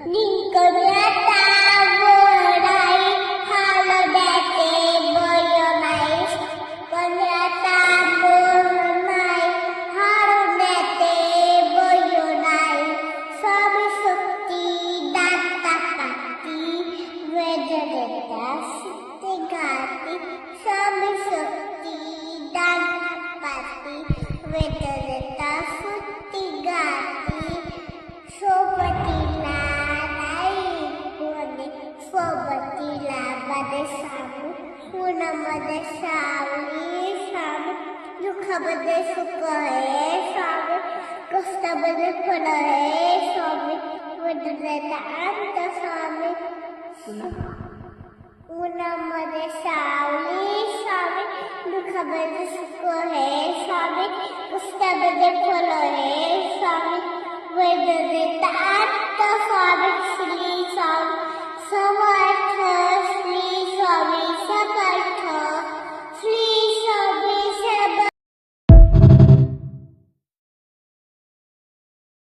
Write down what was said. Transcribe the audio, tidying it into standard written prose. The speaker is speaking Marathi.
निकळता वराई हळद्याचे बयमाईश कळता बोरमाई हळद्याचे बयनाई स्वामी शक्ती दाता काती वेद देता सिद्धी घाती स्वामी शक्ती दाता काती वेद देता सिद्धी घाती सोबतीला सोबतीला मध्ये सामू ऊनामध्ये सावली सामू दुःखामध्ये सुख आहे स्वामी कष्टामध्ये फळ आहे स्वामी वडल्याचा अंत स्वामी ऊनामध्ये सावली स्वामी दुःखामध्ये सुख आहे स्वामी कष्टामध्ये फळ आहे स्वामी वडल्याचा